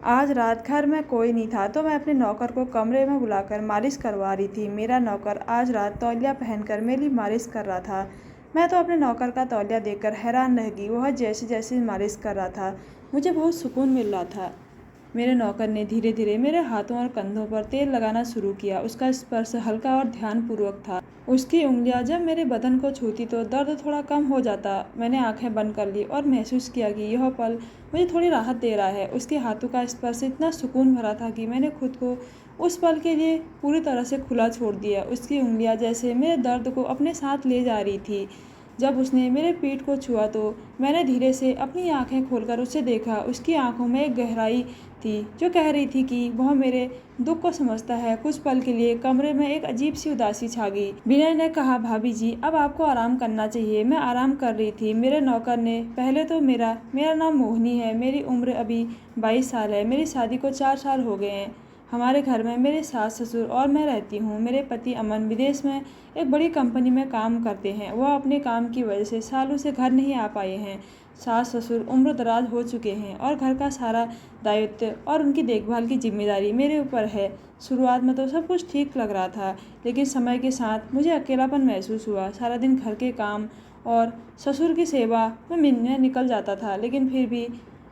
आज रात घर में कोई नहीं था तो मैं अपने नौकर को कमरे में बुलाकर मालिश करवा रही थी। मेरा नौकर आज रात तौलिया पहनकर मेरी मालिश कर रहा था। मैं तो अपने नौकर का तौलिया देखकर हैरान रह गई। वह जैसे जैसे मालिश कर रहा था मुझे बहुत सुकून मिल रहा था। मेरे नौकर ने धीरे धीरे मेरे हाथों और कंधों पर तेल लगाना शुरू किया। उसका स्पर्श हल्का और ध्यानपूर्वक था। उसकी उंगलियां जब मेरे बदन को छूती तो दर्द थोड़ा कम हो जाता। मैंने आंखें बंद कर ली और महसूस किया कि यह पल मुझे थोड़ी राहत दे रहा है। उसके हाथों का स्पर्श इतना सुकून भरा था कि मैंने खुद को उस पल के लिए पूरी तरह से खुला छोड़ दिया। उसकी उंगलियां जैसे मेरे दर्द को अपने साथ ले जा रही थी। जब उसने मेरे पीठ को छुआ तो मैंने धीरे से अपनी आंखें खोलकर उसे देखा। उसकी आंखों में एक गहराई थी जो कह रही थी कि वह मेरे दुख को समझता है। कुछ पल के लिए कमरे में एक अजीब सी उदासी छा गई। विनय ने कहा, भाभी जी अब आपको आराम करना चाहिए। मैं आराम कर रही थी। मेरे नौकर ने, पहले तो मेरा नाम मोहिनी है। मेरी उम्र अभी 22 साल है। मेरी शादी को 4 साल हो गए हैं। हमारे घर में मेरे सास ससुर और मैं रहती हूँ। मेरे पति अमन विदेश में एक बड़ी कंपनी में काम करते हैं। वह अपने काम की वजह से सालों से घर नहीं आ पाए हैं। सास ससुर उम्र दराज हो चुके हैं और घर का सारा दायित्व और उनकी देखभाल की जिम्मेदारी मेरे ऊपर है। शुरुआत में तो सब कुछ ठीक लग रहा था, लेकिन समय के साथ मुझे अकेलापन महसूस हुआ। सारा दिन घर के काम और ससुर की सेवा में निकल जाता था, लेकिन फिर भी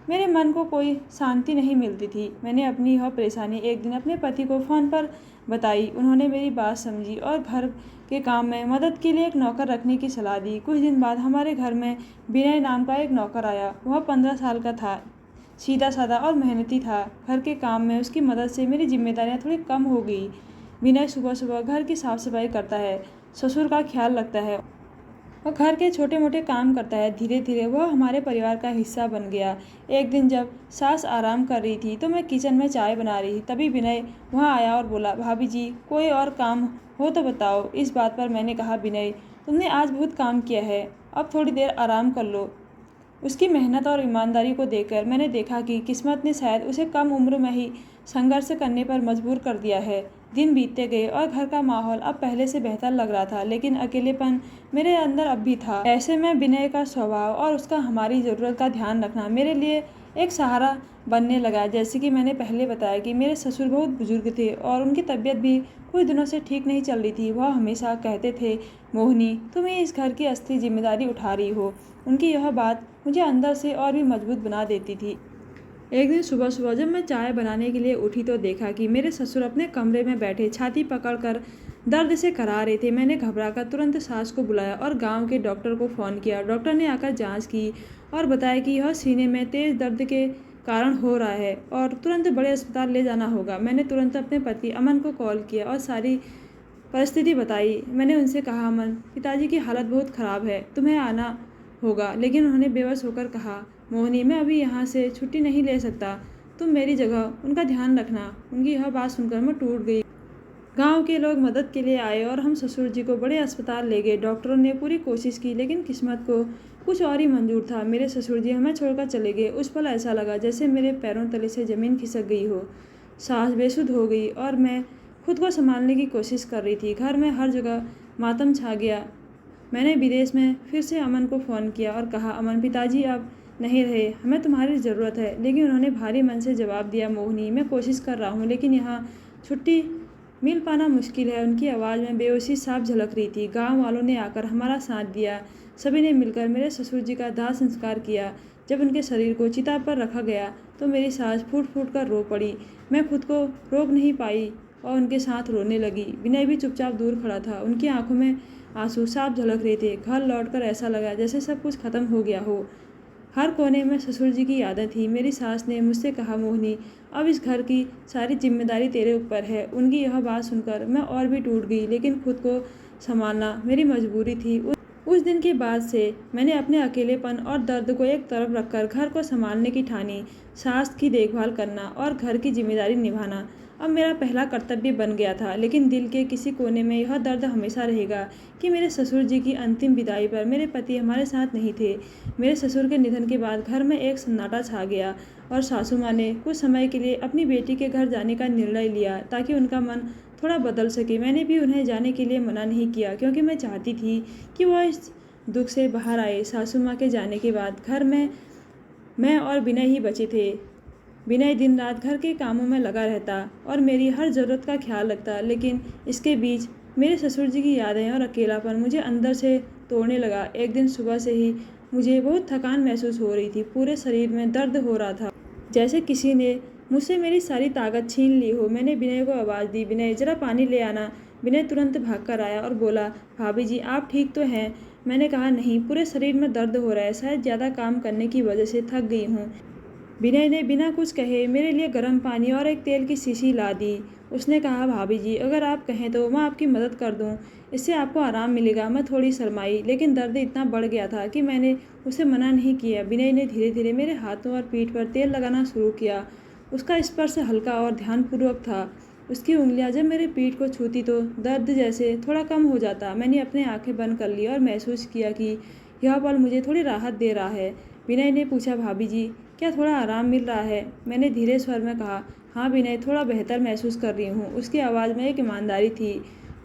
मेरे मन को कोई शांति नहीं मिलती थी। मैंने अपनी यह परेशानी एक दिन अपने पति को फ़ोन पर बताई। उन्होंने मेरी बात समझी और घर के काम में मदद के लिए एक नौकर रखने की सलाह दी। कुछ दिन बाद हमारे घर में विनय नाम का एक नौकर आया। वह 15 साल का था, सीधा साधा और मेहनती था। घर के काम में उसकी मदद से मेरी जिम्मेदारियां थोड़ी कम हो गई। विनय सुबह सुबह घर की साफ सफाई करता है, ससुर का ख्याल रखता है और घर के छोटे मोटे काम करता है। धीरे धीरे वह हमारे परिवार का हिस्सा बन गया। एक दिन जब सास आराम कर रही थी तो मैं किचन में चाय बना रही थी। तभी विनय वहाँ आया और बोला, भाभी जी कोई और काम हो तो बताओ। इस बात पर मैंने कहा, विनय तुमने आज बहुत काम किया है, अब थोड़ी देर आराम कर लो। उसकी मेहनत और ईमानदारी को देखकर मैंने देखा कि किस्मत ने शायद उसे कम उम्र में ही संघर्ष करने पर मजबूर कर दिया है। दिन बीतते गए और घर का माहौल अब पहले से बेहतर लग रहा था, लेकिन अकेलेपन मेरे अंदर अब भी था। ऐसे में विनय का स्वभाव और उसका हमारी ज़रूरत का ध्यान रखना मेरे लिए एक सहारा बनने लगा। जैसे कि मैंने पहले बताया कि मेरे ससुर बहुत बुजुर्ग थे और उनकी तबीयत भी कुछ दिनों से ठीक नहीं चल रही थी। वह हमेशा कहते थे, मोहिनी तुम ही इस घर की असली जिम्मेदारी उठा रही हो। उनकी यह बात मुझे अंदर से और भी मजबूत बना देती थी। एक दिन सुबह सुबह जब मैं चाय बनाने के लिए उठी तो देखा कि मेरे ससुर अपने कमरे में बैठे छाती पकड़कर दर्द से करा रहे थे। मैंने घबराकर तुरंत सास को बुलाया और गांव के डॉक्टर को फ़ोन किया। डॉक्टर ने आकर जांच की और बताया कि यह सीने में तेज़ दर्द के कारण हो रहा है और तुरंत बड़े अस्पताल ले जाना होगा। मैंने तुरंत अपने पति अमन को कॉल किया और सारी परिस्थिति बताई। मैंने उनसे कहा, अमन पिताजी की हालत बहुत ख़राब है, तुम्हें आना होगा। लेकिन उन्होंने बेबस होकर कहा, मोहिनी मैं अभी यहाँ से छुट्टी नहीं ले सकता, तुम मेरी जगह उनका ध्यान रखना। उनकी यह बात सुनकर मैं टूट गई। गांव के लोग मदद के लिए आए और हम ससुर जी को बड़े अस्पताल ले गए। डॉक्टरों ने पूरी कोशिश की, लेकिन किस्मत को कुछ और ही मंजूर था। मेरे ससुर जी हमें छोड़कर चले गए। उस पल ऐसा लगा जैसे मेरे पैरों तले से ज़मीन खिसक गई हो। सांस बेसुध हो गई और मैं खुद को संभालने की कोशिश कर रही थी। घर में हर जगह मातम छा गया। मैंने विदेश में फिर से अमन को फ़ोन किया और कहा, अमन पिताजी अब नहीं रहे, हमें तुम्हारी ज़रूरत है। लेकिन उन्होंने भारी मन से जवाब दिया, मोहिनी मैं कोशिश कर रहा हूँ, लेकिन यहाँ छुट्टी मिल पाना मुश्किल है। उनकी आवाज़ में बेहोशी साफ झलक रही थी। गांव वालों ने आकर हमारा साथ दिया। सभी ने मिलकर मेरे ससुर जी का दाह संस्कार किया। जब उनके शरीर को चिता पर रखा गया तो मेरी सांस फूट फूट कर रो पड़ी। मैं खुद को रोक नहीं पाई और उनके साथ रोने लगी। विनय भी चुपचाप दूर खड़ा था। उनकी आंखों में आंसू साफ झलक रहे थे। घर लौटकर ऐसा लगा जैसे सब कुछ खत्म हो गया हो। हर कोने में ससुर जी की यादें थी। मेरी सास ने मुझसे कहा, मोहिनी अब इस घर की सारी जिम्मेदारी तेरे ऊपर है। उनकी यह बात सुनकर मैं और भी टूट गई, लेकिन खुद को संभालना मेरी मजबूरी थी। उस दिन के बाद से मैंने अपने अकेलेपन और दर्द को एक तरफ रखकर घर को संभालने की ठानी। सास की देखभाल करना और घर की जिम्मेदारी निभाना अब मेरा पहला कर्तव्य बन गया था। लेकिन दिल के किसी कोने में यह दर्द हमेशा रहेगा कि मेरे ससुर जी की अंतिम विदाई पर मेरे पति हमारे साथ नहीं थे। मेरे ससुर के निधन के बाद घर में एक सन्नाटा छा गया और सासू माँ ने कुछ समय के लिए अपनी बेटी के घर जाने का निर्णय लिया ताकि उनका मन थोड़ा बदल सके। मैंने भी उन्हें जाने के लिए मना नहीं किया, क्योंकि मैं चाहती थी कि वह इस दुख से बाहर आए। सासू माँ के जाने के बाद घर में मैं और विनय ही बचे थे। विनय दिन रात घर के कामों में लगा रहता और मेरी हर ज़रूरत का ख्याल रखता, लेकिन इसके बीच मेरे ससुर जी की यादें और अकेलापन मुझे अंदर से तोड़ने लगा। एक दिन सुबह से ही मुझे बहुत थकान महसूस हो रही थी। पूरे शरीर में दर्द हो रहा था, जैसे किसी ने मुझसे मेरी सारी ताकत छीन ली हो। मैंने विनय को आवाज़ दी, विनय ज़रा पानी ले आना। विनय तुरंत भाग कर आया और बोला, भाभी जी आप ठीक तो हैं? मैंने कहा, नहीं, पूरे शरीर में दर्द हो रहा है, शायद ज़्यादा काम करने की वजह से थक गई हूँ। विनय ने बिना कुछ कहे मेरे लिए गर्म पानी और एक तेल की शीशी ला दी। उसने कहा, भाभी जी अगर आप कहें तो मैं आपकी मदद कर दूं, इससे आपको आराम मिलेगा। मैं थोड़ी शर्माई, लेकिन दर्द इतना बढ़ गया था कि मैंने उसे मना नहीं किया। विनय ने धीरे धीरे मेरे हाथों और पीठ पर तेल लगाना शुरू किया। उसका स्पर्श हल्का और ध्यानपूर्वक था। उसकी उंगलियां जब मेरे पीठ को छूती तो दर्द जैसे थोड़ा कम हो जाता। मैंने अपनी आंखें बंद कर ली और महसूस किया कि यह पल मुझे थोड़ी राहत दे रहा है। विनय ने पूछा, भाभी जी क्या थोड़ा आराम मिल रहा है? मैंने धीरे स्वर में कहा, हाँ विनय, थोड़ा बेहतर महसूस कर रही हूँ। उसकी आवाज़ में एक ईमानदारी थी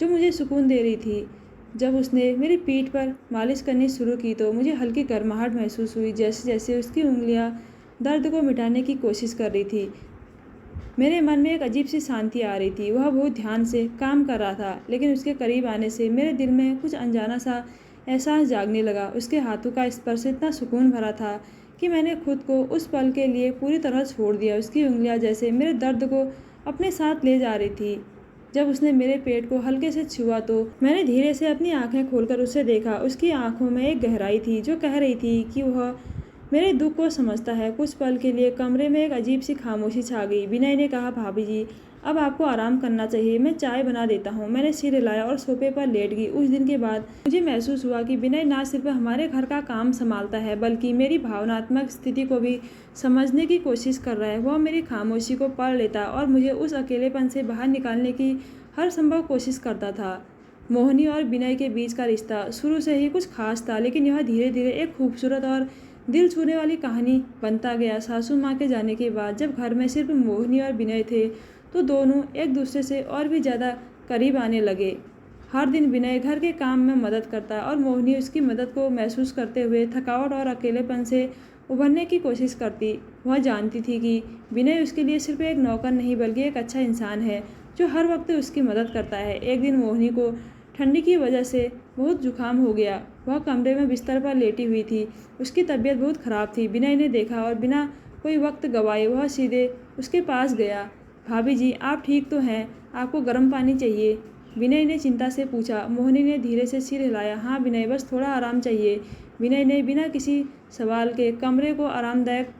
जो मुझे सुकून दे रही थी। जब उसने मेरी पीठ पर मालिश करनी शुरू की तो मुझे हल्की गर्माहट महसूस हुई, जैसे जैसे उसकी उंगलियां दर्द को मिटाने की कोशिश कर रही थी। मेरे मन में एक अजीब सी शांति आ रही थी। वह बहुत ध्यान से काम कर रहा था, लेकिन उसके करीब आने से मेरे दिल में कुछ अनजाना सा एहसास जागने लगा। उसके हाथों का स्पर्श इतना सुकून भरा था कि मैंने खुद को उस पल के लिए पूरी तरह छोड़ दिया। उसकी उंगलियां जैसे मेरे दर्द को अपने साथ ले जा रही थी। जब उसने मेरे पेट को हल्के से छुआ तो मैंने धीरे से अपनी आंखें खोलकर उसे देखा। उसकी आंखों में एक गहराई थी जो कह रही थी कि वह मेरे दुख को समझता है। कुछ पल के लिए कमरे में एक अजीब सी खामोशी छा गई। विनय ने कहा, भाभी जी अब आपको आराम करना चाहिए, मैं चाय बना देता हूँ। मैंने सिर हिलाया और सोफे पर लेट गई। उस दिन के बाद मुझे महसूस हुआ कि विनय न सिर्फ हमारे घर का काम संभालता है, बल्कि मेरी भावनात्मक स्थिति को भी समझने की कोशिश कर रहा है। वह मेरी खामोशी को पढ़ लेता और मुझे उस अकेलेपन से बाहर निकालने की हर संभव कोशिश करता था। मोहिनी और विनय के बीच का रिश्ता शुरू से ही कुछ खास था, लेकिन यह धीरे धीरे एक खूबसूरत और दिल छूने वाली कहानी बनता गया। सासू माँ के जाने के बाद जब घर में सिर्फ मोहिनी और विनय थे तो दोनों एक दूसरे से और भी ज़्यादा करीब आने लगे। हर दिन विनय घर के काम में मदद करता और मोहिनी उसकी मदद को महसूस करते हुए थकावट और अकेलेपन से उभरने की कोशिश करती। वह जानती थी कि विनय उसके लिए सिर्फ एक नौकर नहीं बल्कि एक अच्छा इंसान है जो हर वक्त उसकी मदद करता है। एक दिन मोहिनी को ठंडी की वजह से बहुत जुकाम हो गया। वह कमरे में बिस्तर पर लेटी हुई थी। उसकी तबीयत बहुत ख़राब थी। विनय ने देखा और बिना कोई वक्त गवाए वह सीधे उसके पास गया। भाभी जी आप ठीक तो हैं? आपको गर्म पानी चाहिए? विनय ने चिंता से पूछा। मोहिनी ने धीरे से सिर हिलाया। हाँ विनय, बस थोड़ा आराम चाहिए। विनय ने बिना किसी सवाल के कमरे को आरामदायक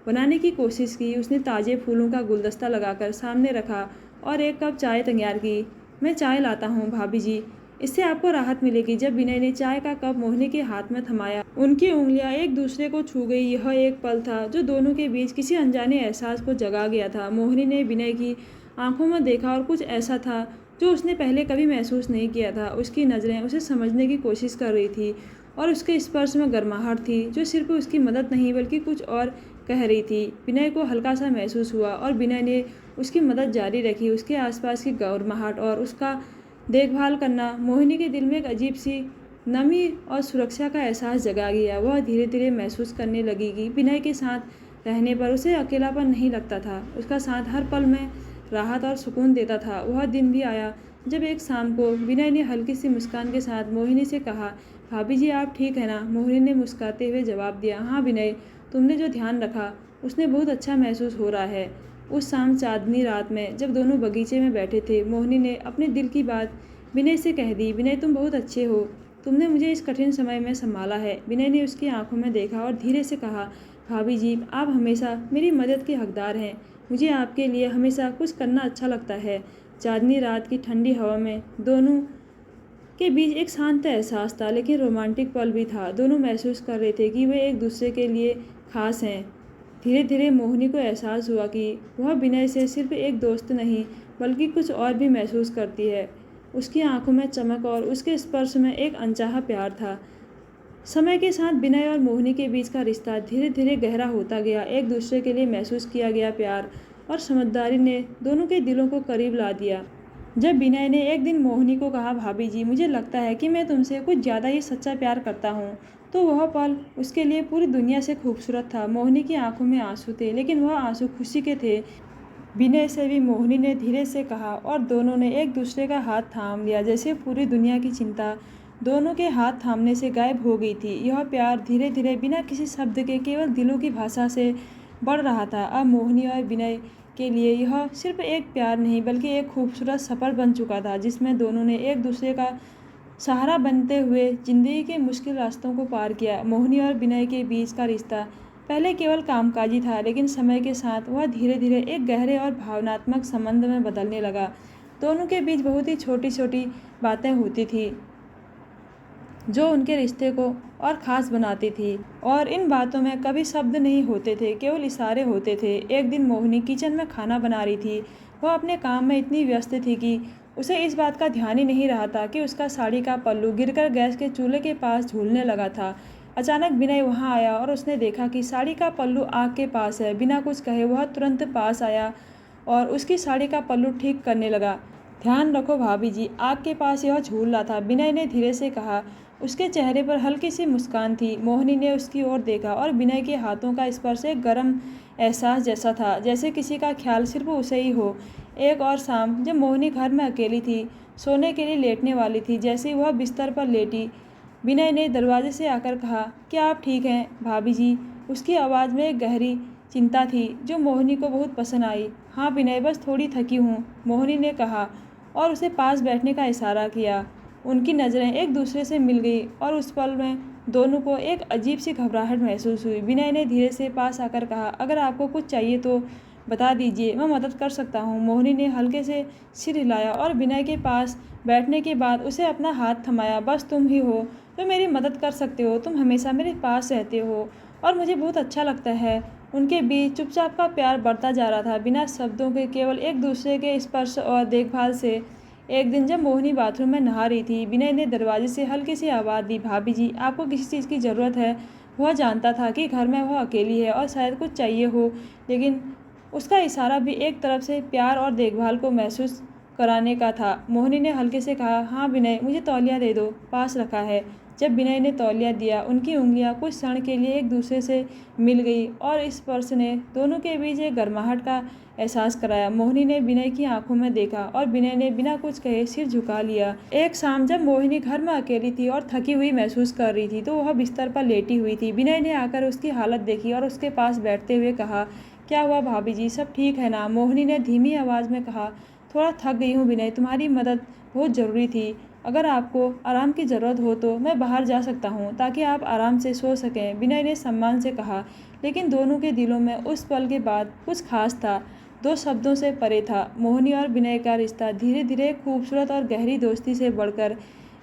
बनाने की कोशिश की। उसने ताज़े फूलों का गुलदस्ता लगाकर सामने रखा और एक कप चाय तैयार की। मैं चाय लाता हूँ भाभी जी, इससे आपको राहत मिलेगी। जब विनय ने चाय का कप मोहिनी के हाथ में थमाया, उनकी उंगलियां एक दूसरे को छू गई। यह एक पल था जो दोनों के बीच किसी अनजाने एहसास को जगा गया था। मोहिनी ने विनय की आंखों में देखा और कुछ ऐसा था जो उसने पहले कभी महसूस नहीं किया था। उसकी नज़रें उसे समझने की कोशिश कर रही थी और उसके स्पर्श में गर्माहट थी जो सिर्फ उसकी मदद नहीं बल्कि कुछ और कह रही थी। विनय को हल्का सा महसूस हुआ और विनय ने उसकी मदद जारी रखी। उसके आसपास की गर्माहट और उसका देखभाल करना मोहिनी के दिल में एक अजीब सी नमी और सुरक्षा का एहसास जगा गया। वह धीरे धीरे महसूस करने लगी कि विनय के साथ रहने पर उसे अकेलापन नहीं लगता था। उसका साथ हर पल में राहत और सुकून देता था। वह दिन भी आया जब एक शाम को विनय ने हल्की सी मुस्कान के साथ मोहिनी से कहा, भाभी जी आप ठीक है ना? मोहिनी ने मुस्कुराते हुए जवाब दिया, हाँ विनय, तुमने जो ध्यान रखा उसने बहुत अच्छा महसूस हो रहा है। उस शाम चांदनी रात में जब दोनों बगीचे में बैठे थे, मोहिनी ने अपने दिल की बात विनय से कह दी। विनय तुम बहुत अच्छे हो, तुमने मुझे इस कठिन समय में संभाला है। विनय ने उसकी आंखों में देखा और धीरे से कहा, भाभी जी आप हमेशा मेरी मदद के हकदार हैं। मुझे आपके लिए हमेशा कुछ करना अच्छा लगता है। चांदनी रात की ठंडी हवा में दोनों के बीच एक शांत एहसास था, लेकिन रोमांटिक पल भी था। दोनों महसूस कर रहे थे कि वे एक दूसरे के लिए खास हैं। धीरे धीरे मोहिनी को एहसास हुआ कि वह विनय से सिर्फ एक दोस्त नहीं बल्कि कुछ और भी महसूस करती है। उसकी आंखों में चमक और उसके स्पर्श में एक अनचाहा प्यार था। समय के साथ विनय और मोहिनी के बीच का रिश्ता धीरे धीरे गहरा होता गया। एक दूसरे के लिए महसूस किया गया प्यार और समझदारी ने दोनों के दिलों को करीब ला दिया। जब विनय ने एक दिन मोहिनी को कहा, भाभी जी मुझे लगता है कि मैं तुमसे कुछ ज़्यादा ही सच्चा प्यार करता हूँ, तो वह पल उसके लिए पूरी दुनिया से खूबसूरत था। मोहिनी की आंखों में आंसू थे, लेकिन वह आंसू खुशी के थे। विनय से भी मोहिनी ने धीरे से कहा और दोनों ने एक दूसरे का हाथ थाम लिया, जैसे पूरी दुनिया की चिंता दोनों के हाथ थामने से गायब हो गई थी। यह प्यार धीरे धीरे बिना किसी शब्द के केवल दिलों की भाषा से बढ़ रहा था। अब मोहिनी और विनय के लिए यह सिर्फ एक प्यार नहीं बल्कि एक खूबसूरत सफ़र बन चुका था, जिसमें दोनों ने एक दूसरे का सहारा बनते हुए जिंदगी के मुश्किल रास्तों को पार किया। मोहिनी और विनय के बीच का रिश्ता पहले केवल कामकाजी था, लेकिन समय के साथ वह धीरे धीरे एक गहरे और भावनात्मक संबंध में बदलने लगा। दोनों के बीच बहुत ही छोटी छोटी बातें होती थी जो उनके रिश्ते को और ख़ास बनाती थी, और इन बातों में कभी शब्द नहीं होते थे, केवल इशारे होते थे। एक दिन मोहिनी किचन में खाना बना रही थी। वह अपने काम में इतनी व्यस्त थी कि उसे इस बात का ध्यान ही नहीं रहा था कि उसका साड़ी का पल्लू गिरकर गैस के चूल्हे के पास झूलने लगा था। अचानक विनय वहाँ आया और उसने देखा कि साड़ी का पल्लू आग के पास है। बिना कुछ कहे वह तुरंत पास आया और उसकी साड़ी का पल्लू ठीक करने लगा। ध्यान रखो भाभी जी, आग के पास यह झूल रहा था, विनय ने धीरे से कहा। उसके चेहरे पर हल्की सी मुस्कान थी। मोहिनी ने उसकी ओर देखा और विनय के हाथों का स्पर्श एक गर्म एहसास जैसा था, जैसे किसी का ख्याल सिर्फ उसे ही हो। एक और शाम जब मोहिनी घर में अकेली थी, सोने के लिए लेटने वाली थी, जैसे ही वह बिस्तर पर लेटी, विनय ने दरवाजे से आकर कहा, क्या आप ठीक हैं भाभी जी? उसकी आवाज़ में एक गहरी चिंता थी जो मोहिनी को बहुत पसंद आई। हाँ विनय, बस थोड़ी थकी हूँ, मोहिनी ने कहा और उसे पास बैठने का इशारा किया। उनकी नज़रें एक दूसरे से मिल गई और उस पल में दोनों को एक अजीब सी घबराहट महसूस हुई। विनय ने धीरे से पास आकर कहा, अगर आपको कुछ चाहिए तो बता दीजिए, मैं मदद कर सकता हूँ। मोहिनी ने हल्के से सिर हिलाया और विनय के पास बैठने के बाद उसे अपना हाथ थमाया। बस तुम ही हो जो मेरी मदद कर सकते हो, तुम हमेशा मेरे पास रहते हो और मुझे बहुत अच्छा लगता है। उनके बीच चुपचाप का प्यार बढ़ता जा रहा था, बिना शब्दों के, केवल एक दूसरे के स्पर्श और देखभाल से। एक दिन जब मोहिनी बाथरूम में नहा रही थी, विनय ने दरवाजे से हल्की सी आवाज़ दी, भाभी जी आपको किसी चीज़ की ज़रूरत है? वह जानता था कि घर में वह अकेली है और शायद कुछ चाहिए हो, लेकिन उसका इशारा भी एक तरफ से प्यार और देखभाल को महसूस कराने का था। मोहिनी ने हल्के से कहा, हाँ विनय, मुझे तौलिया दे दो, पास रखा है। जब विनय ने तौलिया दिया, उनकी उंगलियां कुछ क्षण के लिए एक दूसरे से मिल गई और इस स्पर्श ने दोनों के बीच एक गर्माहट का एहसास कराया। मोहिनी ने विनय की आंखों में देखा और विनय ने बिना कुछ कहे सिर झुका लिया। एक शाम जब मोहिनी घर में अकेली थी और थकी हुई महसूस कर रही थी, तो वह बिस्तर पर लेटी हुई थी। विनय ने आकर उसकी हालत देखी और उसके पास बैठते हुए कहा, क्या हुआ भाभी जी, सब ठीक है ना? मोहिनी ने धीमी आवाज़ में कहा, थोड़ा थक गई हूँ विनय, तुम्हारी मदद बहुत ज़रूरी थी। अगर आपको आराम की ज़रूरत हो तो मैं बाहर जा सकता हूँ ताकि आप आराम से सो सकें, विनय ने सम्मान से कहा। लेकिन दोनों के दिलों में उस पल के बाद कुछ खास था, दो शब्दों से परे था। मोहिनी और विनय का रिश्ता धीरे धीरे खूबसूरत और गहरी दोस्ती से बढ़कर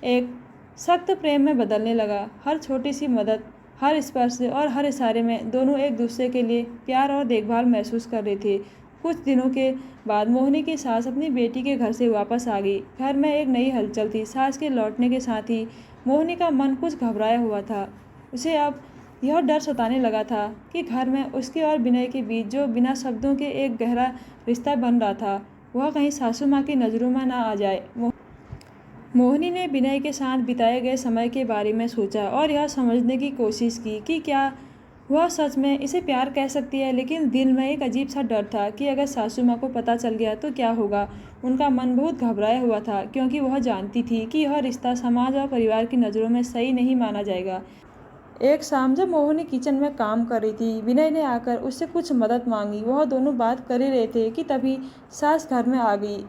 एक सख्त प्रेम में बदलने लगा। हर छोटी सी मदद, हर स्पर्श और हर इशारे में दोनों एक दूसरे के लिए प्यार और देखभाल महसूस कर रहे थे। कुछ दिनों के बाद मोहिनी की सास अपनी बेटी के घर से वापस आ गई। घर में एक नई हलचल थी। सास के लौटने के साथ ही मोहिनी का मन कुछ घबराया हुआ था। उसे अब यह डर सताने लगा था कि घर में उसके और विनय के बीच जो बिना शब्दों के एक गहरा रिश्ता बन रहा था, वह कहीं सासू माँ की नज़रों में ना आ जाए। मोहिनी ने विनय के साथ बिताए गए समय के बारे में सोचा और यह समझने की कोशिश की कि क्या वह सच में इसे प्यार कह सकती है, लेकिन दिल में एक अजीब सा डर था कि अगर सासू माँ को पता चल गया तो क्या होगा। उनका मन बहुत घबराया हुआ था क्योंकि वह जानती थी कि यह रिश्ता समाज और परिवार की नज़रों में सही नहीं माना जाएगा। एक शाम जब मोहिनी किचन में काम कर रही थी, विनय ने आकर उससे कुछ मदद मांगी। वह दोनों बात कर ही रहे थे कि तभी सास घर में आ गई।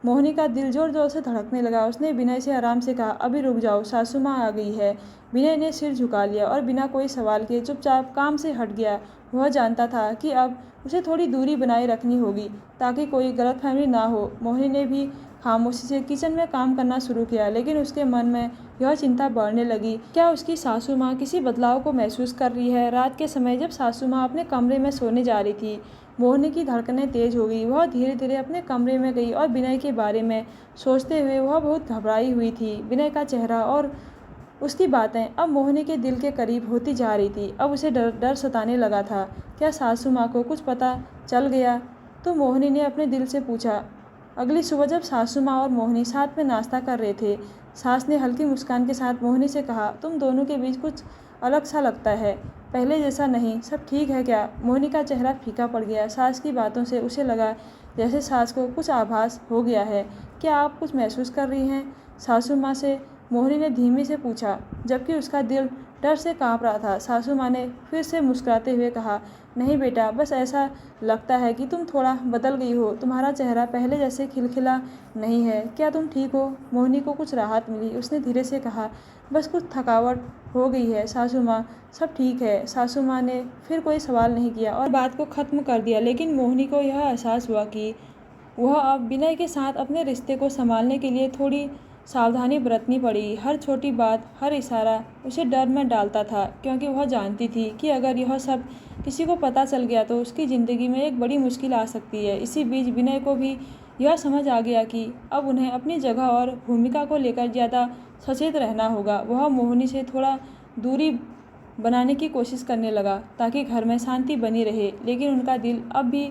मोहिनी का दिल जोर जोर से धड़कने लगा। उसने विनय से आराम से कहा, अभी रुक जाओ, सासू माँ आ गई है। विनय ने सिर झुका लिया और बिना कोई सवाल किए चुपचाप काम से हट गया। वह जानता था कि अब उसे थोड़ी दूरी बनाए रखनी होगी ताकि कोई गलतफहमी ना हो। मोहिनी ने भी खामोशी से किचन में काम करना शुरू किया, लेकिन उसके मन में यह चिंता बढ़ने लगी, क्या उसकी सासू माँ किसी बदलाव को महसूस कर रही है। रात के समय जब सासू माँ अपने कमरे में सोने जा रही थी, मोहिनी की धड़कनें तेज हो गई। वह धीरे धीरे अपने कमरे में गई और विनय के बारे में सोचते हुए वह बहुत घबराई हुई थी। विनय का चेहरा और उसकी बातें अब मोहिनी के दिल के करीब होती जा रही थी। अब उसे डर डर सताने लगा था, क्या सासू माँ को कुछ पता चल गया तो? मोहिनी ने अपने दिल से पूछा। अगली सुबह जब सासू माँ और मोहिनी साथ में नाश्ता कर रहे थे, सास ने हल्की मुस्कान के साथ मोहिनी से कहा, तुम दोनों के बीच कुछ अलग सा लगता है, पहले जैसा नहीं। सब ठीक है क्या? मोहिनी का चेहरा फीका पड़ गया। सास की बातों से उसे लगा जैसे सास को कुछ आभास हो गया है। क्या आप कुछ महसूस कर रही हैं? सासू माँ से मोहिनी ने धीमे से पूछा, जबकि उसका दिल डर से कांप रहा था। सासू माँ ने फिर से मुस्कुराते हुए कहा, नहीं बेटा, बस ऐसा लगता है कि तुम थोड़ा बदल गई हो। तुम्हारा चेहरा पहले जैसे खिलखिला नहीं है। क्या तुम ठीक हो? मोहिनी को कुछ राहत मिली। उसने धीरे से कहा, बस कुछ थकावट हो गई है सासू माँ, सब ठीक है। सासू माँ ने फिर कोई सवाल नहीं किया और बात को ख़त्म कर दिया। लेकिन मोहिनी को यह एहसास हुआ कि वह अब विनय के साथ अपने रिश्ते को संभालने के लिए थोड़ी सावधानी बरतनी पड़ी। हर छोटी बात, हर इशारा उसे डर में डालता था, क्योंकि वह जानती थी कि अगर यह सब किसी को पता चल गया तो उसकी ज़िंदगी में एक बड़ी मुश्किल आ सकती है। इसी बीच विनय को भी यह समझ आ गया कि अब उन्हें अपनी जगह और भूमिका को लेकर ज़्यादा सचेत रहना होगा। वह मोहिनी से थोड़ा दूरी बनाने की कोशिश करने लगा ताकि घर में शांति बनी रहे, लेकिन उनका दिल अब भी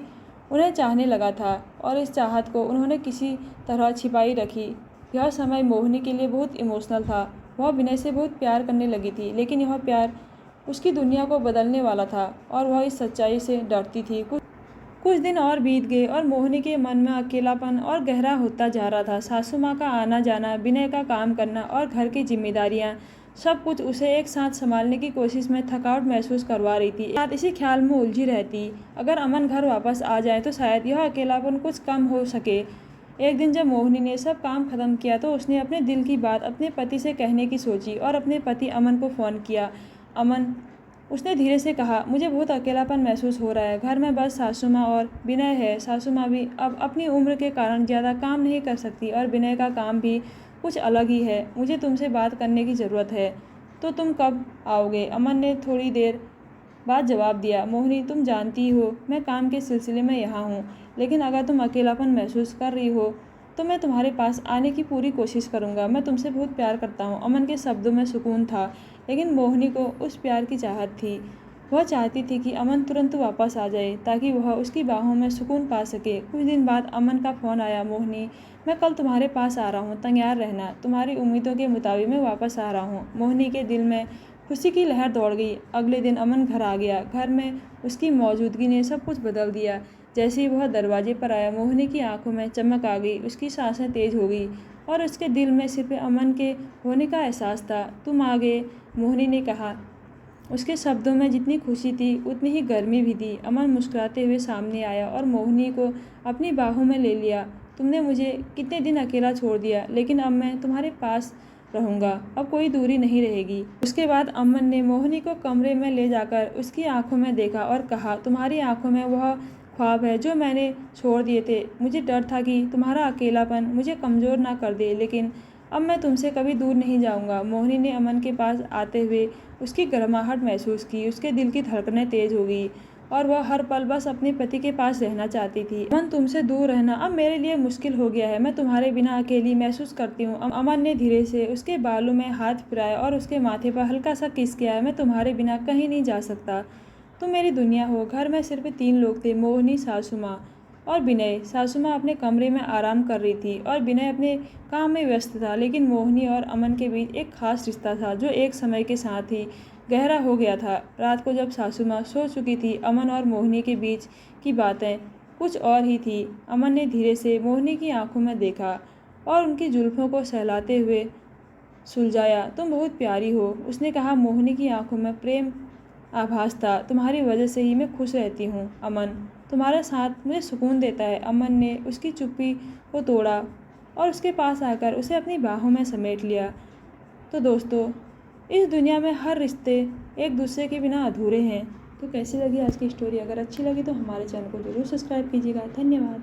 उन्हें चाहने लगा था और इस चाहत को उन्होंने किसी तरह छिपाई रखी। यह समय मोहिनी के लिए बहुत इमोशनल था। वह विनय से बहुत प्यार करने लगी थी, लेकिन यह प्यार उसकी दुनिया को बदलने वाला था और वह इस सच्चाई से डरती थी। कुछ दिन और बीत गए और मोहिनी के मन में अकेलापन और गहरा होता जा रहा था। सासू माँ का आना जाना, विनय का काम करना और घर की जिम्मेदारियाँ, सब कुछ उसे एक साथ संभालने की कोशिश में थकावट महसूस करवा रही थी। साथ इसी ख्याल में उलझी रहती, अगर अमन घर वापस आ जाए तो शायद यह अकेलापन कुछ कम हो सके। एक दिन जब मोहिनी ने सब काम खत्म किया तो उसने अपने दिल की बात अपने पति से कहने की सोची और अपने पति अमन को फ़ोन किया। अमन, उसने धीरे से कहा, मुझे बहुत अकेलापन महसूस हो रहा है। घर में बस सासू माँ और विनय है। सासू माँ भी अब अपनी उम्र के कारण ज़्यादा काम नहीं कर सकती और विनय का काम भी कुछ अलग ही है। मुझे तुमसे बात करने की ज़रूरत है। तो तुम कब आओगे? अमन ने थोड़ी देर बाद जवाब दिया, मोहिनी, तुम जानती हो मैं काम के सिलसिले में यहाँ हूँ, लेकिन अगर तुम अकेलापन महसूस कर रही हो तो मैं तुम्हारे पास आने की पूरी कोशिश करूँगा। मैं तुमसे बहुत प्यार करता हूँ। अमन के शब्दों में सुकून था, लेकिन मोहिनी को उस प्यार की चाहत थी। वह चाहती थी कि अमन तुरंत वापस आ जाए ताकि वह उसकी बाहों में सुकून पा सके। कुछ दिन बाद अमन का फ़ोन आया, मोहिनी, मैं कल तुम्हारे पास आ रहा हूँ, तैयार रहना। तुम्हारी उम्मीदों के मुताबिक मैं वापस आ रहा हूँ। मोहिनी के दिल में खुशी की लहर दौड़ गई। अगले दिन अमन घर आ गया। घर में उसकी मौजूदगी ने सब कुछ बदल दिया। जैसे ही वह दरवाजे पर आया, मोहिनी की आंखों में चमक आ गई, उसकी सांसें तेज हो गई और उसके दिल में सिर्फ अमन के होने का एहसास था। तुम आ गए, मोहिनी ने कहा। उसके शब्दों में जितनी खुशी थी उतनी ही गर्मी भी थी। अमन मुस्कुराते हुए सामने आया और मोहिनी को अपनी बाहों में ले लिया। तुमने मुझे कितने दिन अकेला छोड़ दिया, लेकिन अब मैं तुम्हारे पास रहूँगा। अब कोई दूरी नहीं रहेगी। उसके बाद अमन ने मोहिनी को कमरे में ले जाकर उसकी आंखों में देखा और कहा, तुम्हारी आंखों में वह ख्वाब है जो मैंने छोड़ दिए थे। मुझे डर था कि तुम्हारा अकेलापन मुझे कमज़ोर ना कर दे, लेकिन अब मैं तुमसे कभी दूर नहीं जाऊंगा। मोहिनी ने अमन के पास आते हुए उसकी गर्माहट महसूस की। उसके दिल की धड़कनें तेज हो गई और वह हर पल बस अपने पति के पास रहना चाहती थी। अमन, तुमसे दूर रहना अब मेरे लिए मुश्किल हो गया है। मैं तुम्हारे बिना अकेली महसूस करती हूँ। अमन ने धीरे से उसके बालों में हाथ फिराया और उसके माथे पर हल्का सा किस किया। मैं तुम्हारे बिना कहीं नहीं जा सकता। तुम मेरी दुनिया हो। घर में सिर्फ 3 लोग थे, मोहिनी, सासू माँ और विनय। सासू माँ अपने कमरे में आराम कर रही थी और विनय अपने काम में व्यस्त था, लेकिन मोहिनी और अमन के बीच एक खास रिश्ता था जो एक समय के साथ ही गहरा हो गया था। रात को जब सासू माँ सो चुकी थी, अमन और मोहिनी के बीच की बातें कुछ और ही थी। अमन ने धीरे से मोहिनी की आंखों में देखा और उनकी जुल्फों को सहलाते हुए सुलझाया। तुम बहुत प्यारी हो, उसने कहा। मोहिनी की आंखों में प्रेम आभास था। तुम्हारी वजह से ही मैं खुश रहती हूँ अमन, तुम्हारा साथ मुझे सुकून देता है। अमन ने उसकी चुप्पी को तोड़ा और उसके पास आकर उसे अपनी बाहों में समेट लिया। तो दोस्तों, इस दुनिया में हर रिश्ते एक दूसरे के बिना अधूरे हैं। तो कैसी लगी आज की स्टोरी? अगर अच्छी लगी तो हमारे चैनल को ज़रूर सब्सक्राइब कीजिएगा। धन्यवाद।